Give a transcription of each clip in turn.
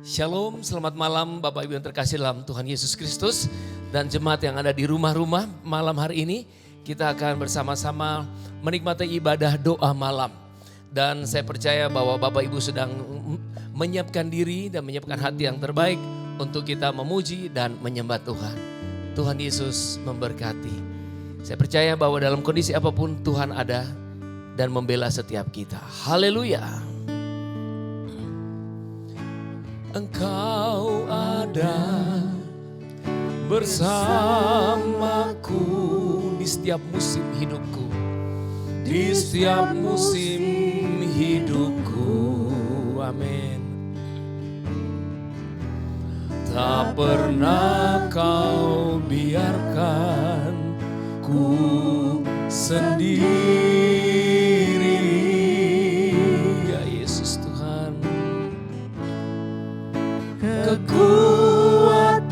Shalom, selamat malam Bapak Ibu yang terkasih dalam Tuhan Yesus Kristus dan jemaat yang ada di rumah-rumah malam hari ini. Kita akan bersama-sama menikmati ibadah doa malam. Dan saya percaya bahwa Bapak Ibu sedang menyiapkan diri dan menyiapkan hati yang terbaik untuk kita memuji dan menyembah Tuhan. Tuhan Yesus memberkati. Saya percaya bahwa dalam kondisi apapun Tuhan ada dan membela setiap kita. Haleluya. Engkau ada bersamaku di setiap musim hidupku, di setiap musim hidupku, amin. Tak pernah kau biarkan ku sendiri, ya Yesus Tuhan. Kekuatan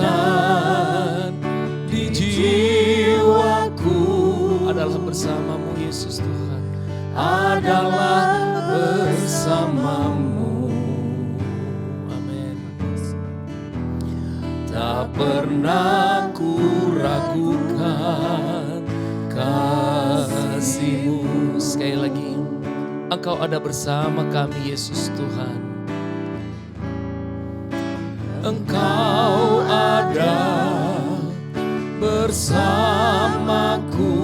di jiwaku adalah bersamamu Yesus Tuhan, adalah bersamamu, amin. Tak pernah ku ragukan kasih-Mu. Sekali lagi, Engkau ada bersama kami Yesus Tuhan. Engkau ada bersamaku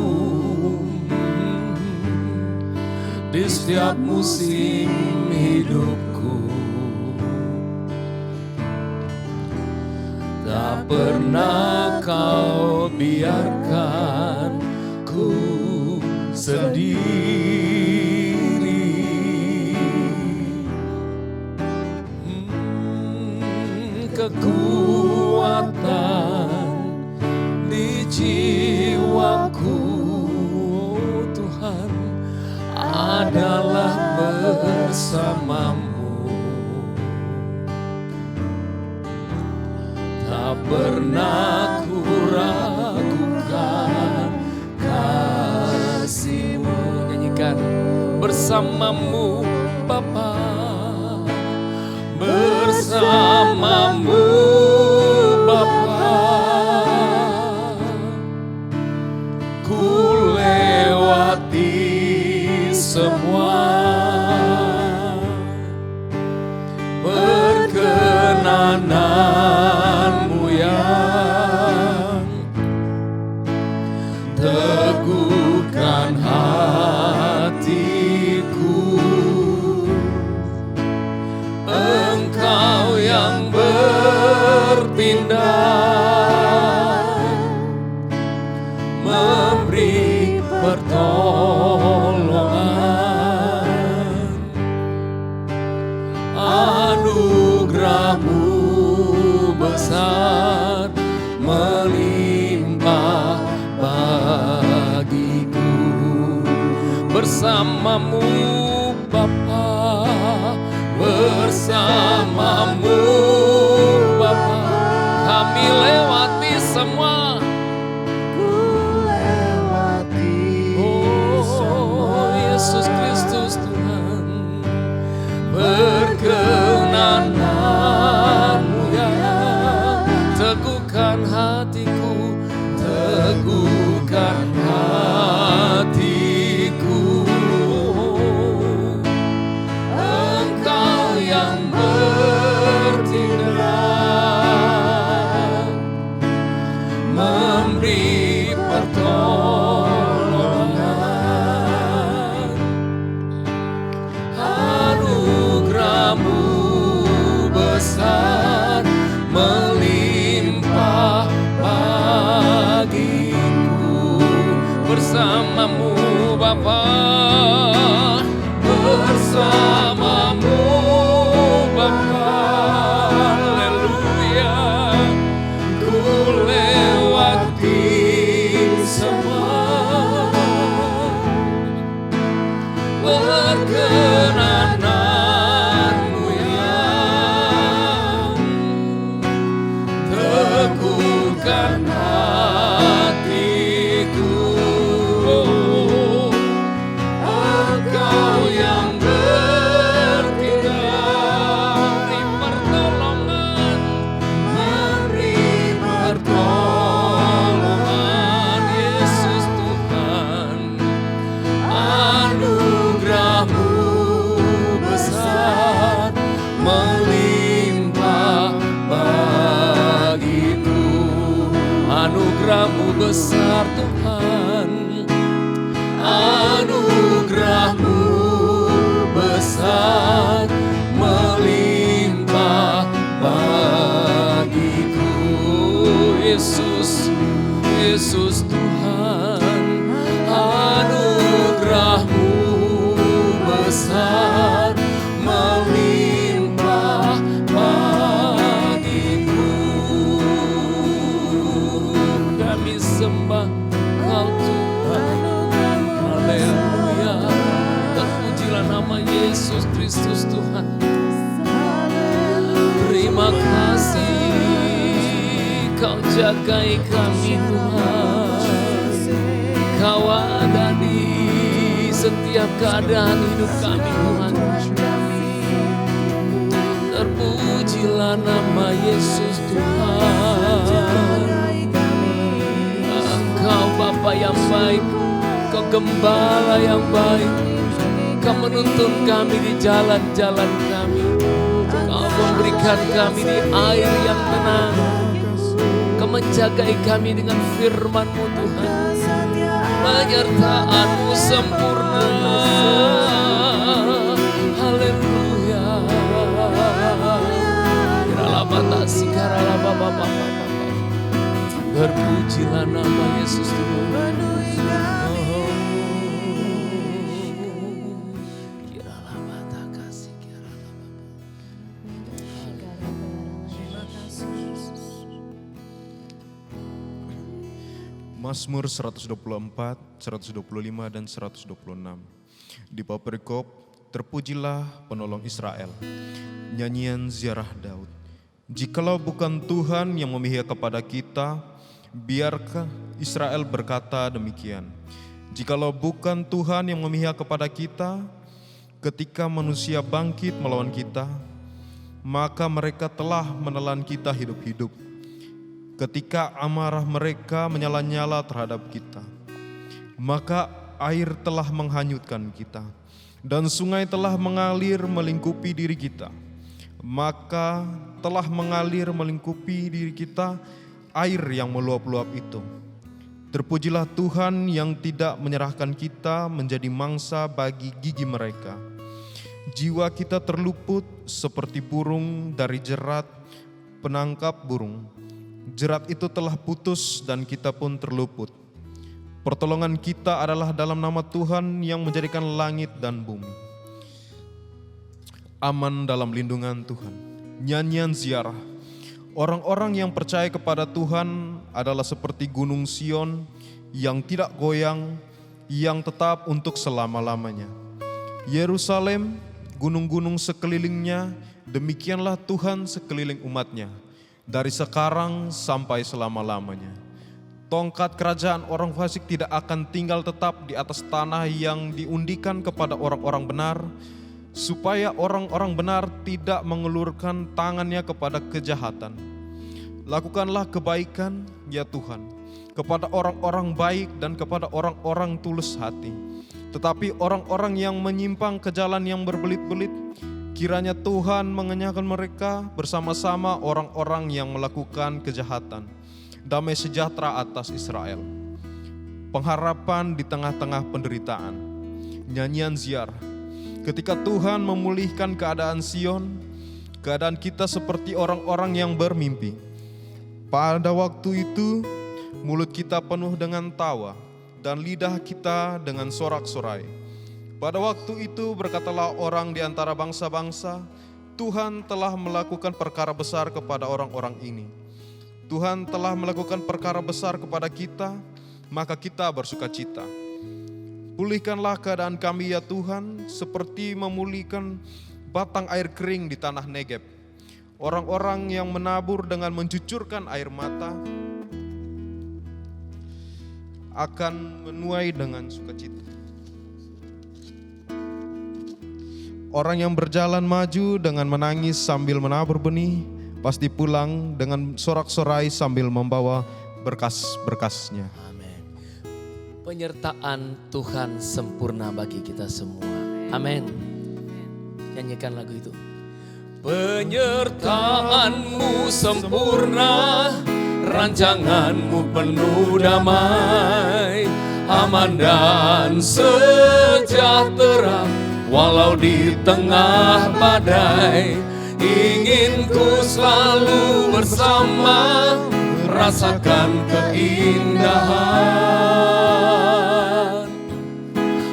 di setiap musim hidupku. Tak pernah kau biarkan ku sendiri. Kekuatan di jiwaku, oh Tuhan, adalah bersamamu. Tak pernah ku ragukan kasih-Mu. Nyanyikan, bersamamu Bapa, bersamamu Bapa, ku lewati semua perkenanan-Mu yang teguhkan hatiku. Engkau yang berpindah, memberi pertolongan, anugerah-Mu besar melimpah bagiku. Bersamamu Bapa, bersamamu Bapa, kami lewati semua. Ku lewati semua. Yesus Kristus Tuhan, perkenanan-Mu yang teguhkan hatiku, teguhkan hatiku. Yang bertindak, memberi pertolongan, anugerah-Mu besar melimpah bagiku. Bersamamu Bapa, bersamamu Bapa, haleluya, ku lewati semua perkenanan-Mu yang teguhkan hatiku. Engkau yang bertindak, beri pertolongan. besar Tuhan, anugerah-Mu besar melimpah bagiku. Yesus, Yesus Tuhan, anugerah-Mu besar melimpah bagiku. Kami sembah Kau Tuhan, haleluya. Terpujilah nama Yesus Kristus Tuhan. Terima kasih Kau jagai kami Tuhan. Kau ada di setiap keadaan hidup kami Tuhan. Terpujilah nama Yesus Tuhan. Engkau Bapa yang baik, Kau Gembala yang baik. Kau menuntun kami di jalan-jalan kami. Kau memberikan kami di air yang tenang. Kau menjagai kami dengan firman-Mu Tuhan. Penyertaan-Mu sempurna. Haleluya. Berpujilah nama Yesus Tuhan. Mazmur 124, 125, dan 126. Di bawah perikop, terpujilah penolong Israel. Nyanyian ziarah Daud. Jikalau bukan Tuhan yang memihak kepada kita, biarkah Israel berkata demikian. Jikalau bukan Tuhan yang memihak kepada kita, ketika manusia bangkit melawan kita, maka mereka telah menelan kita hidup-hidup. Ketika amarah mereka menyala-nyala terhadap kita, maka air telah menghanyutkan kita, dan sungai telah mengalir melingkupi diri kita. Maka telah mengalir melingkupi diri kita air yang meluap-luap itu. Terpujilah Tuhan yang tidak menyerahkan kita menjadi mangsa bagi gigi mereka. Jiwa kita terluput seperti burung dari jerat penangkap burung. Jerat itu telah putus dan kita pun terluput. Pertolongan kita adalah dalam nama Tuhan yang menjadikan langit dan bumi. Aman dalam lindungan Tuhan. Nyanyian ziarah. Orang-orang yang percaya kepada Tuhan adalah seperti gunung Sion yang tidak goyang, yang tetap untuk selama-lamanya. Yerusalem, gunung-gunung sekelilingnya, demikianlah Tuhan sekeliling umatnya, dari sekarang sampai selama-lamanya. Tongkat kerajaan orang fasik tidak akan tinggal tetap di atas tanah yang diundikan kepada orang-orang benar, supaya orang-orang benar tidak mengelurkan tangannya kepada kejahatan. Lakukanlah kebaikan, ya Tuhan, kepada orang-orang baik dan kepada orang-orang tulus hati. Tetapi orang-orang yang menyimpang ke jalan yang berbelit-belit, kiranya Tuhan mengenyahkan mereka bersama-sama orang-orang yang melakukan kejahatan. Damai sejahtera atas Israel. Pengharapan di tengah-tengah penderitaan. Nyanyian ziarah. Ketika Tuhan memulihkan keadaan Sion, keadaan kita seperti orang-orang yang bermimpi. Pada waktu itu, mulut kita penuh dengan tawa dan lidah kita dengan sorak-sorai. Pada waktu itu berkatalah orang di antara bangsa-bangsa, Tuhan telah melakukan perkara besar kepada orang-orang ini. Tuhan telah melakukan perkara besar kepada kita, maka kita bersukacita. Pulihkanlah keadaan kami ya Tuhan, seperti memulihkan batang air kering di tanah Negeb. Orang-orang yang menabur dengan mencucurkan air mata akan menuai dengan sukacita. Orang yang berjalan maju dengan menangis sambil menabur benih, pasti pulang dengan sorak-sorai sambil membawa berkas-berkasnya. Amin. Penyertaan Tuhan sempurna bagi kita semua. Amin. Nyanyikan lagu itu. Penyertaan-Mu sempurna, rancangan-Mu penuh damai, aman dan sejahtera. Walau di tengah badai, ingin ku selalu bersama, rasakan keindahan.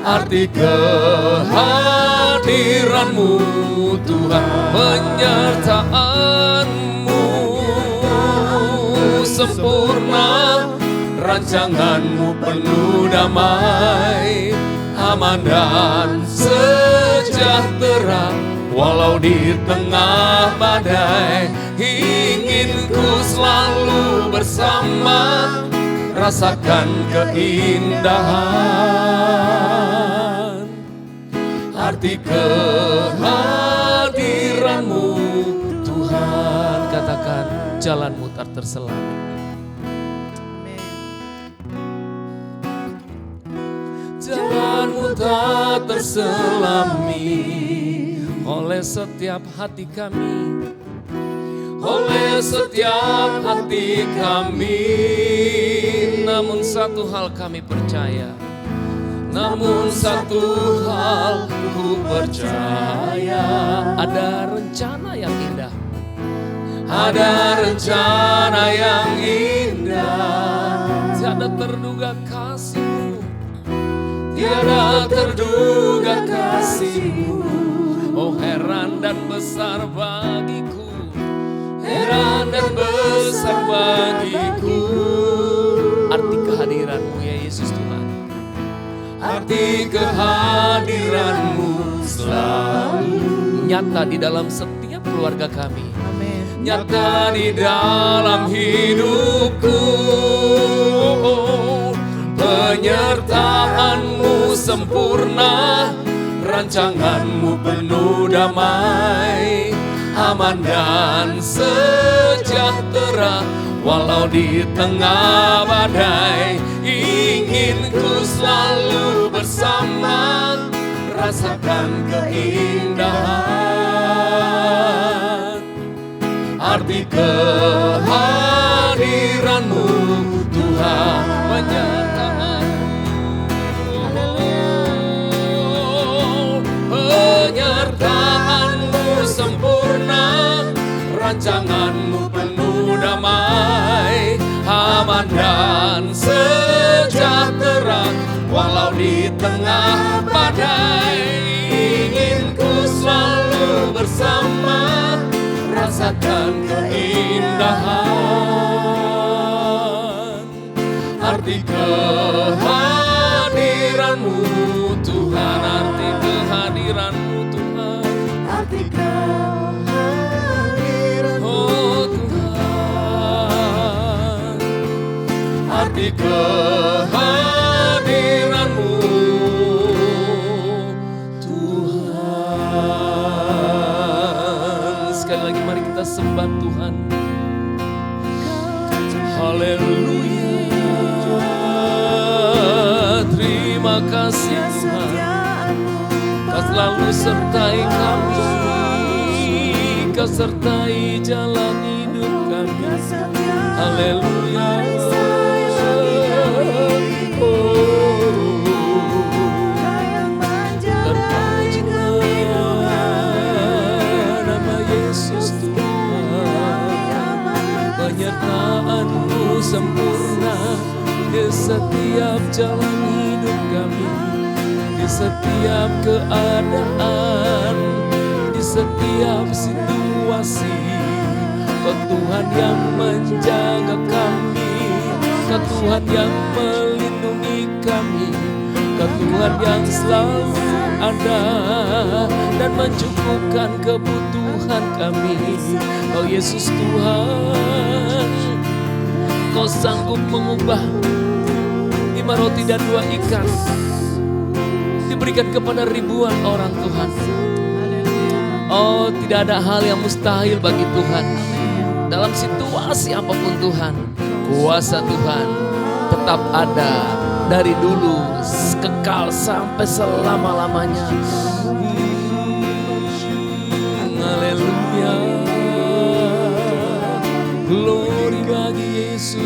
Arti kehadiran-Mu Tuhan, penyertaan-Mu sempurna, rancangan-Mu penuh damai, aman dan sejahtera. Walau di tengah badai, ingin ku selalu bersama, rasakan keindahan. Arti kehadiran-Mu Tuhan, katakan jalan-Mu tak terselam. Jalan-Mu tak terselami oleh setiap hati kami, oleh setiap hati kami. Namun satu hal kami percaya, namun satu hal ku percaya, ada rencana yang indah, ada rencana yang indah. Tiada terduga kasih-Mu, tiada terduga kasih-Mu. Oh heran dan besar bagiku, heran dan besar bagiku. Arti kehadiran-Mu ya Yesus Tuhan, arti kehadiran-Mu selalu nyata di dalam setiap keluarga kami, nyata di dalam hidupku. Penyertaan-Mu sempurna, rancangan-Mu penuh damai, aman dan sejahtera. Walau di tengah badai, ingin ku selalu bersama, rasakan keindahan. Arti kehadiran-Mu Tuhan, penyertaan-Mu sempurna, rancangan-Mu penuh damai, aman dan sejahtera. Walau di tengah badai, ingin ku selalu bersama, rasakan keindahan. Arti kehadiran-Mu Tuhan, arti kehadiran-Mu Tuhan, arti kehadiran-Mu oh Tuhan, arti kehadiran-Mu Tuhan. Sekali lagi mari kita sembah Tuhan. Haleluya. Terima kasih Tuhan, Kau selalu sertai kami, Kau sertai jalan hidup kami. Haleluya. Terpujilah nama Yesus Tuhan, penyertaan-Mu sempurna di setiap jalan hidup kami, di setiap keadaan, di setiap situasi. Kau Tuhan yang menjaga kami, Kau Tuhan yang melindungi kami, Kau Tuhan yang selalu ada dan mencukupkan kebutuhan kami. Oh Yesus Tuhan, Kau sanggup mengubah 5 roti dan 2 ikan diberikan kepada ribuan orang Tuhan. Oh, tidak ada hal yang mustahil bagi Tuhan. Dalam situasi apapun Tuhan, kuasa Tuhan tetap ada dari dulu, kekal sampai selama-lamanya. Haleluya. Glory bagi Yesus.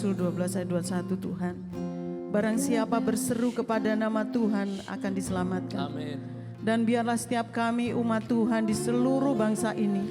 Rasul 12 ayat 21 Tuhan. Barang siapa berseru kepada nama Tuhan akan diselamatkan. Amin. Dan biarlah setiap kami umat Tuhan di seluruh bangsa ini,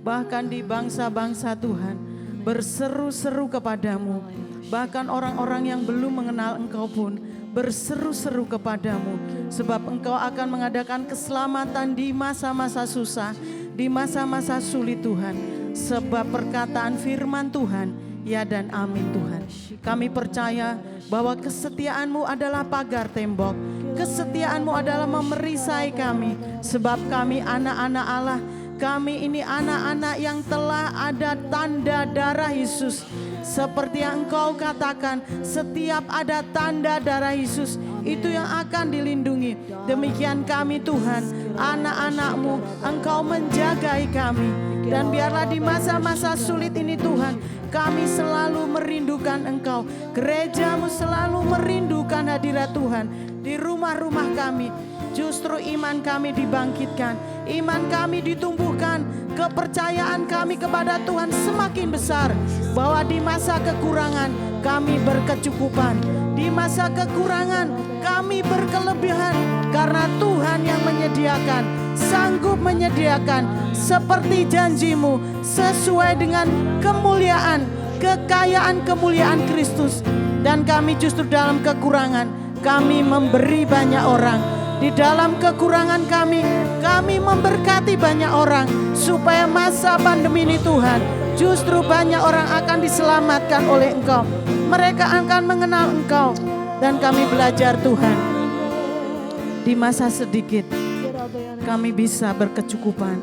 bahkan di bangsa-bangsa Tuhan, berseru-seru kepadamu. Bahkan orang-orang yang belum mengenal Engkau pun berseru-seru kepadamu. Sebab Engkau akan mengadakan keselamatan di masa-masa susah, di masa-masa sulit Tuhan. Sebab perkataan firman Tuhan, ya dan amin Tuhan. Kami percaya bahwa kesetiaan-Mu adalah pagar tembok. Kesetiaan-Mu adalah memerisai kami. Sebab kami anak-anak Allah. Kami ini anak-anak yang telah ada tanda darah Yesus. Seperti yang Engkau katakan, setiap ada tanda darah Yesus, itu yang akan dilindungi. Demikian kami Tuhan, anak-anak-Mu, Engkau menjagai kami. Dan biarlah di masa-masa sulit ini Tuhan, kami selalu merindukan Engkau. Gereja-Mu selalu merindukan hadirat Tuhan. Di rumah-rumah kami, justru iman kami dibangkitkan. Iman kami ditumbuhkan. Kepercayaan kami kepada Tuhan semakin besar. Bahwa di masa kekurangan kami berkecukupan. Di masa kekurangan kami berkelebihan. Karena Tuhan yang menyediakan, sanggup menyediakan seperti janji-Mu, sesuai dengan kemuliaan, kekayaan kemuliaan Kristus. Dan kami justru dalam kekurangan, kami memberi banyak orang. Di dalam kekurangan kami memberkati banyak orang. Supaya masa pandemi ini Tuhan, justru banyak orang akan diselamatkan oleh Engkau. Mereka akan mengenal Engkau. Dan kami belajar Tuhan, di masa sedikit kami bisa berkecukupan.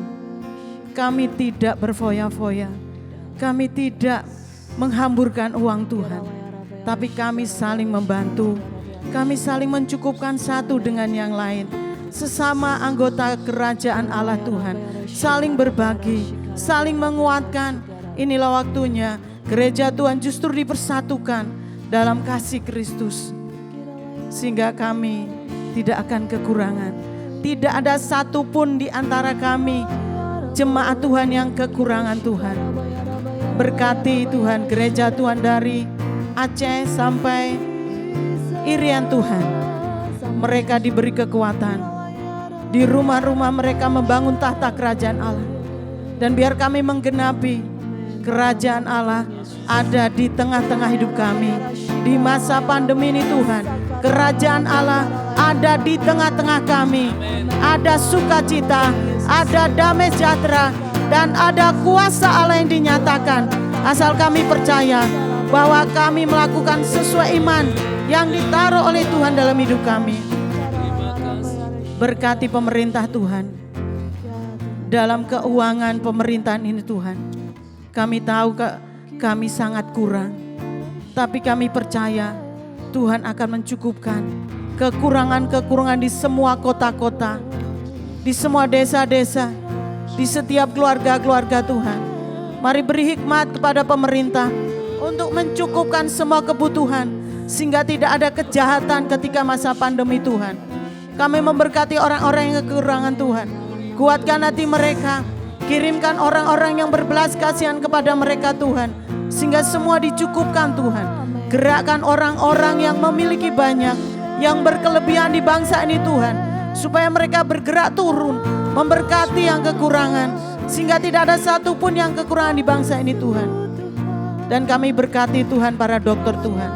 Kami tidak berfoya-foya. Kami tidak menghamburkan uang Tuhan. Tapi kami saling membantu. Kami saling mencukupkan satu dengan yang lain. Sesama anggota kerajaan Allah Tuhan. Saling berbagi, saling menguatkan. Inilah waktunya gereja Tuhan justru dipersatukan dalam kasih Kristus. Sehingga kami tidak akan kekurangan. Tidak ada satupun di antara kami jemaat Tuhan yang kekurangan Tuhan. Berkati Tuhan gereja Tuhan dari Aceh sampai Irian Tuhan. Mereka diberi kekuatan. Di rumah-rumah mereka membangun tahta kerajaan Allah. Dan biar kami menggenapi kerajaan Allah ada di tengah-tengah hidup kami. Di masa pandemi ini Tuhan, kerajaan Allah ada di tengah-tengah kami. Ada sukacita, ada damai sejahtera, dan ada kuasa Allah yang dinyatakan. Asal kami percaya bahwa kami melakukan sesuai iman yang ditaruh oleh Tuhan dalam hidup kami. Berkati pemerintah Tuhan. Dalam keuangan pemerintahan ini Tuhan, kami tahu kami sangat kurang. Tapi kami percaya Tuhan akan mencukupkan kekurangan-kekurangan di semua kota-kota, di semua desa-desa, di setiap keluarga-keluarga Tuhan. Mari beri hikmat kepada pemerintah untuk mencukupkan semua kebutuhan, sehingga tidak ada kejahatan ketika masa pandemi Tuhan. Kami memberkati orang-orang yang kekurangan Tuhan. Kuatkan hati mereka, kirimkan orang-orang yang berbelas kasihan kepada mereka Tuhan, sehingga semua dicukupkan Tuhan. Gerakkan orang-orang yang memiliki banyak, yang berkelebihan di bangsa ini Tuhan, supaya mereka bergerak turun, memberkati yang kekurangan, sehingga tidak ada satupun yang kekurangan di bangsa ini Tuhan. Dan kami berkati Tuhan para dokter Tuhan.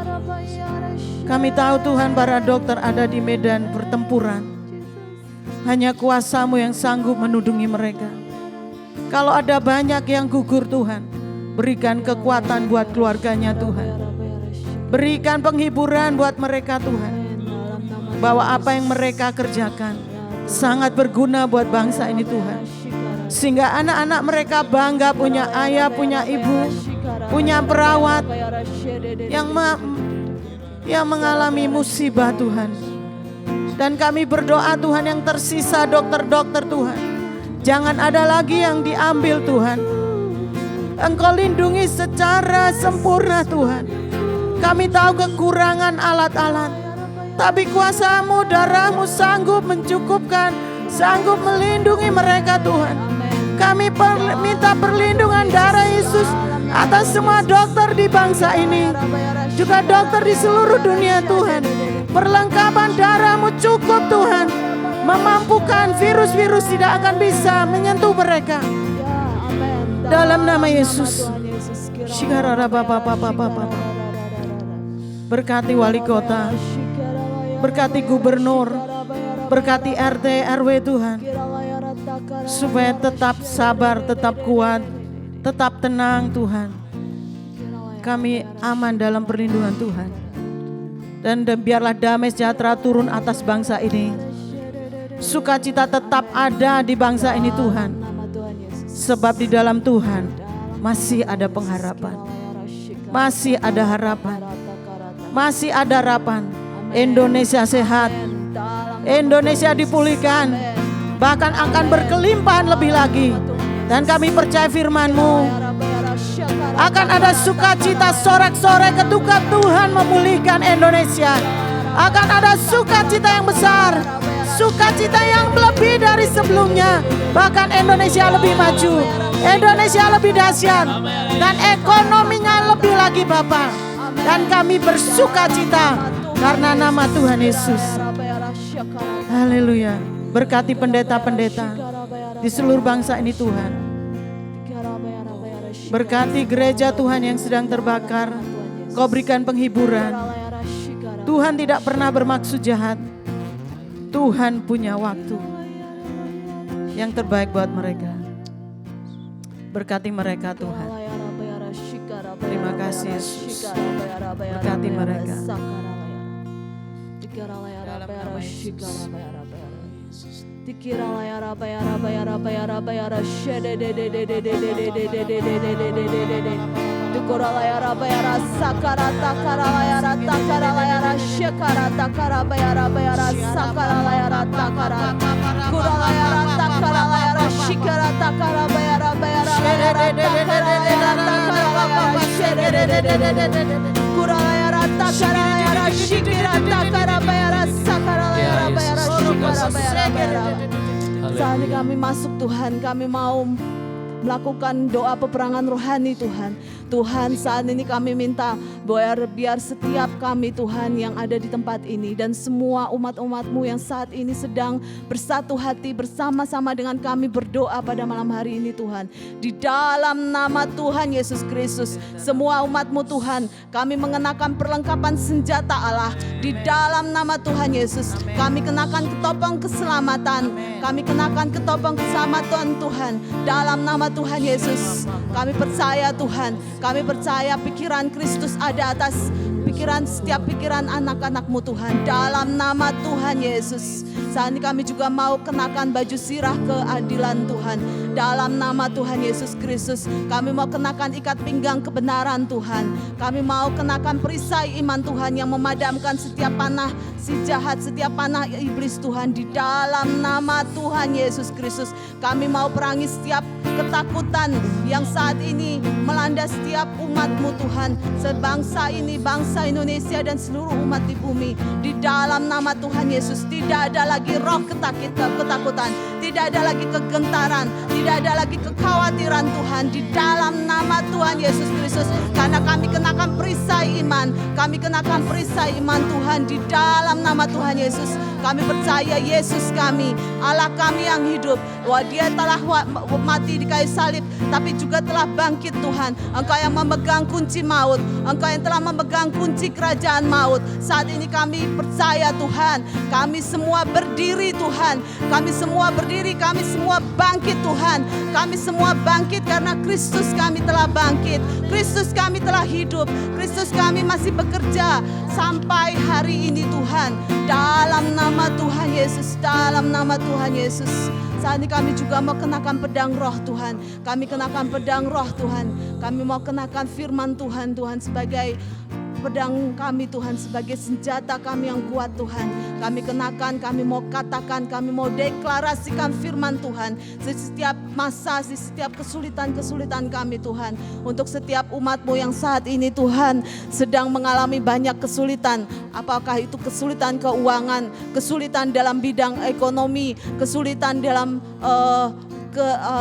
Kami tahu Tuhan para dokter ada di medan pertempuran. Hanya kuasa-Mu yang sanggup menudungi mereka. Kalau ada banyak yang gugur Tuhan, berikan kekuatan buat keluarganya Tuhan. Berikan penghiburan buat mereka Tuhan. Bahwa apa yang mereka kerjakan sangat berguna buat bangsa ini Tuhan. Sehingga anak-anak mereka bangga punya ayah, punya ibu, punya perawat yang mengalami musibah Tuhan. Dan kami berdoa Tuhan yang tersisa dokter-dokter Tuhan, jangan ada lagi yang diambil Tuhan. Engkau lindungi secara sempurna Tuhan. Kami tahu kekurangan alat-alat, tapi kuasa-Mu, darah-Mu sanggup mencukupkan, sanggup melindungi mereka Tuhan. Kami minta perlindungan darah Yesus atas semua dokter di bangsa ini, juga dokter di seluruh dunia Tuhan. Perlengkapan darah-Mu cukup Tuhan, memampukan virus-virus tidak akan bisa menyentuh mereka. Dalam nama Yesus. Berkati wali kota, berkati gubernur, berkati RT RW Tuhan, supaya tetap sabar, tetap kuat, tetap tenang Tuhan. Kami aman dalam perlindungan Tuhan. Dan biarlah damai sejahtera turun atas bangsa ini. Sukacita tetap ada di bangsa ini Tuhan. Sebab di dalam Tuhan masih ada pengharapan. Masih ada harapan. Masih ada harapan. Indonesia sehat. Indonesia dipulihkan. Bahkan akan berkelimpahan lebih lagi. Dan kami percaya firman-Mu. Akan ada sukacita sorak-sorai ketika Tuhan memulihkan Indonesia. Akan ada sukacita yang besar. Sukacita yang lebih dari sebelumnya. Bahkan Indonesia lebih maju. Indonesia lebih dahsyat. Dan ekonominya lebih lagi Bapa. Dan kami bersukacita karena nama Tuhan Yesus. Haleluya. Berkati pendeta-pendeta di seluruh bangsa ini Tuhan. Berkati gereja Tuhan yang sedang terbakar. Kau berikan penghiburan. Tuhan tidak pernah bermaksud jahat. Tuhan punya waktu yang terbaik buat mereka. Berkati mereka Tuhan. Terima kasih Yesus. Berkati mereka. Dalam nama Yesus. Saat ini kami masuk Tuhan, kami mau melakukan doa peperangan rohani Tuhan. Tuhan, saat ini kami minta biar setiap kami Tuhan yang ada di tempat ini dan semua umat-umat-Mu yang saat ini sedang bersatu hati bersama-sama dengan kami berdoa pada malam hari ini Tuhan. Di dalam nama Tuhan Yesus Kristus, semua umat-Mu Tuhan, kami mengenakan perlengkapan senjata Allah. Di dalam nama Tuhan Yesus, kami kenakan ketopeng keselamatan. Kami kenakan ketopeng keselamatan Tuhan. Dalam nama Tuhan Yesus, kami percaya Tuhan, kami percaya pikiran Kristus ada atas pikiran setiap pikiran anak-anak-Mu Tuhan. Dalam nama Tuhan Yesus, saat ini kami juga mau kenakan baju sirah keadilan Tuhan. Dalam nama Tuhan Yesus Kristus, kami mau kenakan ikat pinggang kebenaran Tuhan. Kami mau kenakan perisai iman Tuhan yang memadamkan setiap panah si jahat, setiap panah iblis Tuhan. Di dalam nama Tuhan Yesus Kristus, kami mau perangi setiap ketakutan yang saat ini melanda setiap umat-Mu Tuhan. Sebangsa ini, bangsa Indonesia dan seluruh umat di bumi. Di dalam nama Tuhan Yesus, tidak ada lagi roh ketakutan, tidak ada lagi kegentaran, tidak ada lagi kekhawatiran Tuhan. Di dalam nama Tuhan Yesus Kristus, karena kami kenakan perisai iman, kami kenakan perisai iman Tuhan. Di dalam nama Tuhan Yesus, kami percaya Yesus kami, Allah kami yang hidup, bahwa Dia telah mati di kayu salib, tapi juga telah bangkit Tuhan. Engkau yang memegang kunci maut, Engkau yang telah memegang kunci kerajaan maut. Saat ini kami percaya Tuhan, kami semua berdiri Tuhan, kami semua berdiri, kami semua bangkit Tuhan. Kami semua bangkit karena Kristus kami telah bangkit, Kristus kami telah hidup, Kristus kami masih bekerja sampai hari ini Tuhan. Dalam nama Tuhan Yesus, dalam nama Tuhan Yesus. Saat ini kami juga mau kenakan pedang roh Tuhan. Kami kenakan pedang roh Tuhan. Kami mau kenakan firman Tuhan, Tuhan sebagai pedang kami Tuhan, sebagai senjata kami yang kuat Tuhan. Kami kenakan, kami mau katakan, kami mau deklarasikan firman Tuhan. Di setiap masa, di setiap kesulitan-kesulitan kami Tuhan. Untuk setiap umat-Mu yang saat ini Tuhan sedang mengalami banyak kesulitan. Apakah itu kesulitan keuangan, kesulitan dalam bidang ekonomi, kesulitan dalam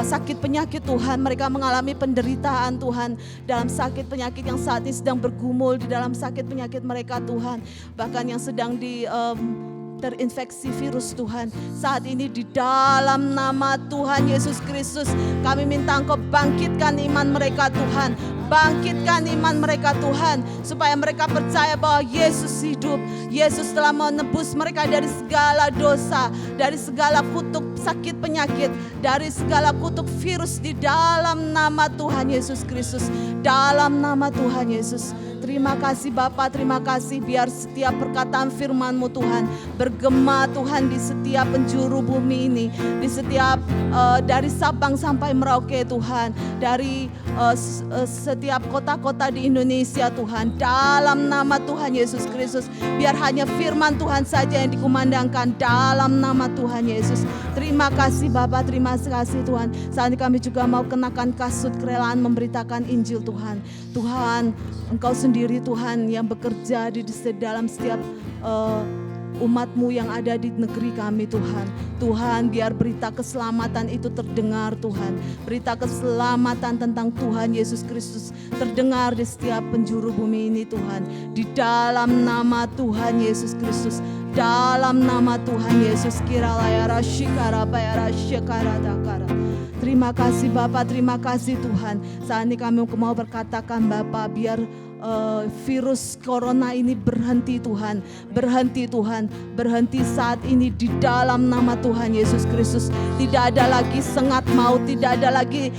sakit penyakit Tuhan, mereka mengalami penderitaan Tuhan, dalam sakit penyakit yang saat ini sedang bergumul di dalam sakit penyakit mereka Tuhan, bahkan yang sedang terinfeksi virus Tuhan. Saat ini di dalam nama Tuhan Yesus Kristus, kami minta Engkau bangkitkan iman mereka Tuhan. Bangkitkan iman mereka Tuhan, supaya mereka percaya bahwa Yesus hidup. Yesus telah menebus mereka dari segala dosa, dari segala kutuk sakit penyakit, dari segala kutuk virus di dalam nama Tuhan Yesus Kristus. Dalam nama Tuhan Yesus. Terima kasih Bapa, terima kasih biar setiap perkataan firman-Mu Tuhan bergema Tuhan di setiap penjuru bumi ini, di setiap dari Sabang sampai Merauke Tuhan, dari setiap kota-kota di Indonesia Tuhan, dalam nama Tuhan Yesus Kristus. Biar hanya firman Tuhan saja yang dikumandangkan dalam nama Tuhan Yesus. Terima kasih Bapa, terima kasih Tuhan. Saat ini kami juga mau kenakan kasut kerelaan memberitakan Injil Tuhan. Tuhan, Engkau sendiri Tuhan yang bekerja di dalam setiap umat-Mu yang ada di negeri kami Tuhan. Tuhan, biar berita keselamatan itu terdengar Tuhan. Berita keselamatan tentang Tuhan Yesus Kristus terdengar di setiap penjuru bumi ini Tuhan. Di dalam nama Tuhan Yesus Kristus. Dalam nama Tuhan Yesus. Terima kasih Bapa, terima kasih Tuhan. Saat ini kami mau berkatakan Bapa, biar virus corona ini berhenti Tuhan, berhenti Tuhan, berhenti saat ini di dalam nama Tuhan Yesus Kristus. Tidak ada lagi sengat maut, tidak ada lagi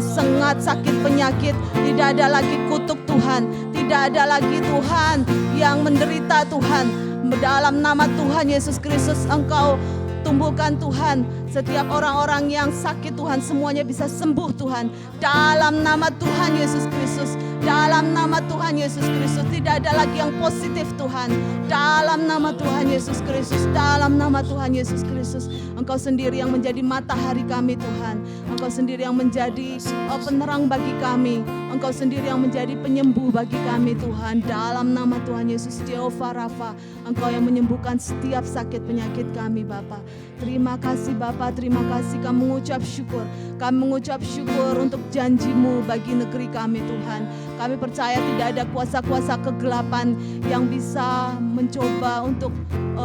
sengat sakit penyakit, tidak ada lagi kutuk Tuhan, tidak ada lagi Tuhan yang menderita Tuhan. Dalam nama Tuhan Yesus Kristus, Engkau tumbuhkan Tuhan setiap orang-orang yang sakit Tuhan, semuanya bisa sembuh Tuhan. Dalam nama Tuhan Yesus Kristus, dalam nama Tuhan Yesus Kristus. Tidak ada lagi yang positif Tuhan. Dalam nama Tuhan Yesus Kristus, dalam nama Tuhan Yesus Kristus. Engkau sendiri yang menjadi matahari kami Tuhan. Engkau sendiri yang menjadi penerang bagi kami. Engkau sendiri yang menjadi penyembuh bagi kami Tuhan. Dalam nama Tuhan Yesus, Jehovah Rafa, Engkau yang menyembuhkan setiap sakit penyakit kami Bapa. Terima kasih Bapa, terima kasih. Kami mengucap syukur. Kami mengucap syukur untuk janji-Mu bagi negeri kami Tuhan. Kami percaya tidak ada kuasa-kuasa kegelapan yang bisa mencoba untuk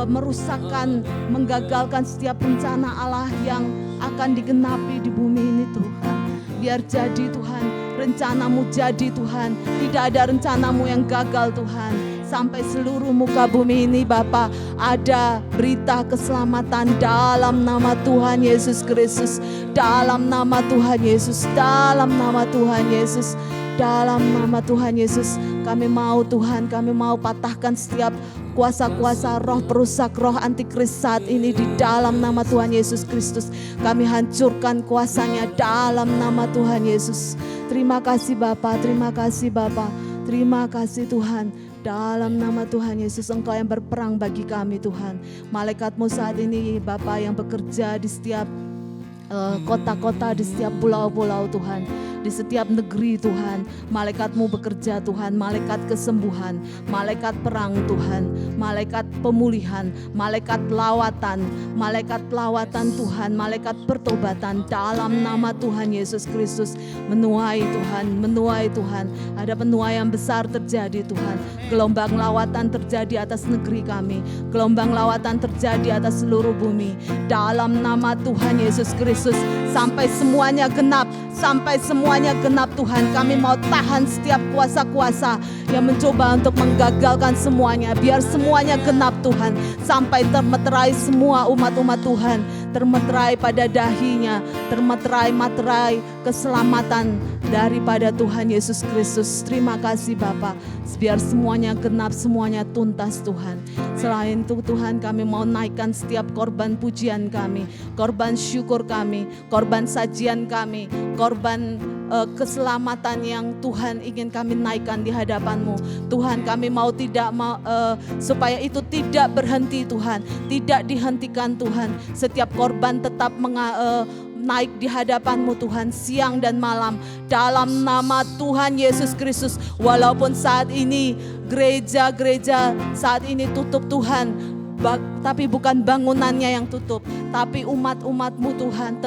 merusakkan, menggagalkan setiap rencana Allah yang akan digenapi di bumi ini Tuhan. Biar jadi Tuhan, rencana-Mu jadi Tuhan. Tidak ada rencana-Mu yang gagal Tuhan. Sampai seluruh muka bumi ini Bapa ada berita keselamatan dalam nama Tuhan Yesus Kristus. Dalam nama Tuhan Yesus, dalam nama Tuhan Yesus, dalam nama Tuhan Yesus. Kami mau Tuhan, kami mau patahkan setiap kuasa-kuasa roh perusak, roh antikris saat ini di dalam nama Tuhan Yesus Kristus. Kami hancurkan kuasanya dalam nama Tuhan Yesus. Terima kasih Bapa, terima kasih Bapa, terima kasih Tuhan. Dalam nama Tuhan Yesus, Engkau yang berperang bagi kami Tuhan. Malaikat-Mu saat ini Bapa yang bekerja di setiap kota-kota, di setiap pulau-pulau Tuhan, di setiap negeri Tuhan. Malaikat-Mu bekerja Tuhan, malaikat kesembuhan, malaikat perang Tuhan, malaikat pemulihan, malaikat lawatan Tuhan, malaikat pertobatan dalam nama Tuhan Yesus Kristus. Menuai Tuhan, menuai Tuhan. Ada penuaian besar terjadi Tuhan. Gelombang lawatan terjadi atas negeri kami, gelombang lawatan terjadi atas seluruh bumi dalam nama Tuhan Yesus Kristus. Sampai semuanya genap, sampai semuanya genap Tuhan. Kami mau tahan setiap kuasa-kuasa yang mencoba untuk menggagalkan semuanya. Biar semuanya genap Tuhan, sampai termeterai semua umat-umat Tuhan, termeterai pada dahinya, termeterai materai keselamatan daripada Tuhan Yesus Kristus. Terima kasih Bapa. Biar semuanya genap, semuanya tuntas Tuhan. Selain itu Tuhan, kami mau naikkan setiap korban pujian kami, korban syukur kami, korban sajian kami, korban keselamatan yang Tuhan ingin kami naikkan di hadapan-Mu. Tuhan, kami mau supaya itu tidak berhenti Tuhan, tidak dihentikan Tuhan. Setiap korban tetap naik di hadapan-Mu Tuhan, siang dan malam dalam nama Tuhan Yesus Kristus. Walaupun saat ini gereja-gereja saat ini tutup Tuhan, tapi bukan bangunannya yang tutup, tapi umat-umat-Mu Tuhan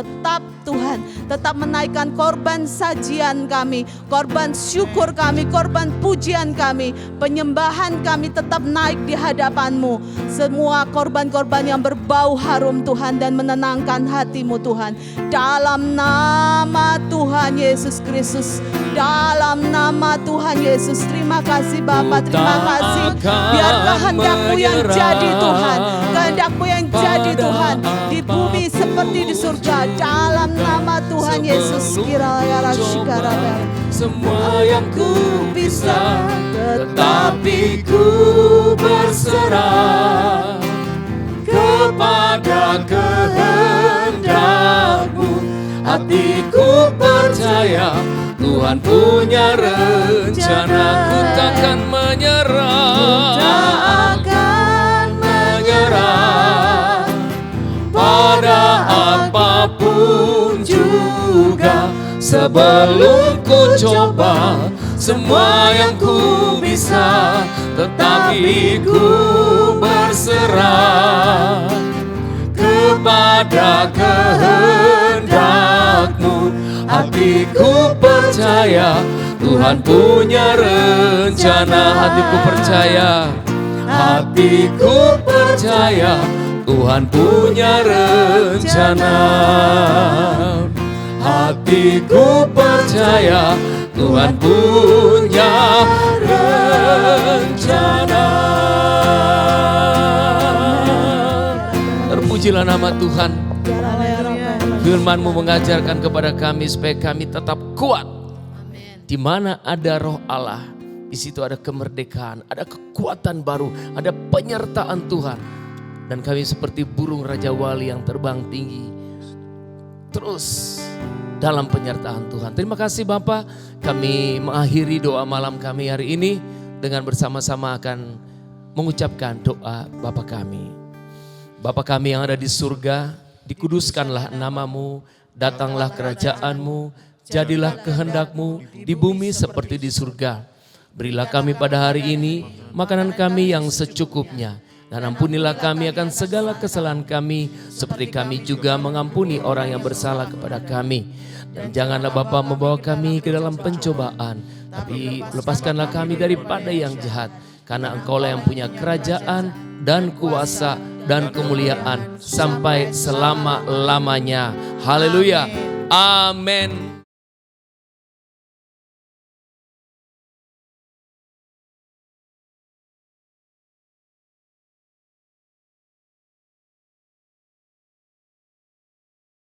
tetap menaikkan korban sajian kami, korban syukur kami, korban pujian kami, penyembahan kami tetap naik di hadapan-Mu. Semua korban-korban yang berbau harum Tuhan dan menenangkan hati-Mu Tuhan. Dalam nama Tuhan Yesus Kristus, dalam nama Tuhan Yesus, terima kasih Bapa, terima kasih. Biar kehendak-Mu yang jadi Tuhan, kehendak-Mu yang jadi Tuhan di bumi seperti di surga. Dalam nama Tuhan Yesus, semua yang ku bisa, tetapi ku berserah kepada kehendak-Mu. Hatiku percaya Tuhan punya rencana. Ku takkan menyerah, pada apapun juga. Sebelum ku coba semua yang ku bisa, tetapi ku berserah kepada kehendak-Mu. Hatiku percaya Tuhan punya rencana. Hatiku percaya, hatiku percaya Tuhan punya rencana. Hatiku percaya Tuhan punya rencana. Terpujilah nama Tuhan. Firman-Mu mengajarkan kepada kami supaya kami tetap kuat. Di mana ada roh Allah, di situ ada kemerdekaan, ada kekuatan baru, ada penyertaan Tuhan. Dan kami seperti burung Raja Wali yang terbang tinggi terus dalam penyertaan Tuhan. Terima kasih Bapa, kami mengakhiri doa malam kami hari ini dengan bersama-sama akan mengucapkan doa Bapa kami. Bapa kami yang ada di surga, dikuduskanlah nama-Mu, datanglah kerajaan-Mu, jadilah kehendak-Mu di bumi seperti di surga. Berilah kami pada hari ini makanan kami yang secukupnya. Dan ampunilah kami akan segala kesalahan kami, seperti kami juga mengampuni orang yang bersalah kepada kami. Dan janganlah Bapa membawa kami ke dalam pencobaan, tapi lepaskanlah kami daripada yang jahat. Karena Engkaulah yang punya kerajaan dan kuasa dan kemuliaan sampai selama-lamanya. Haleluya. Amin.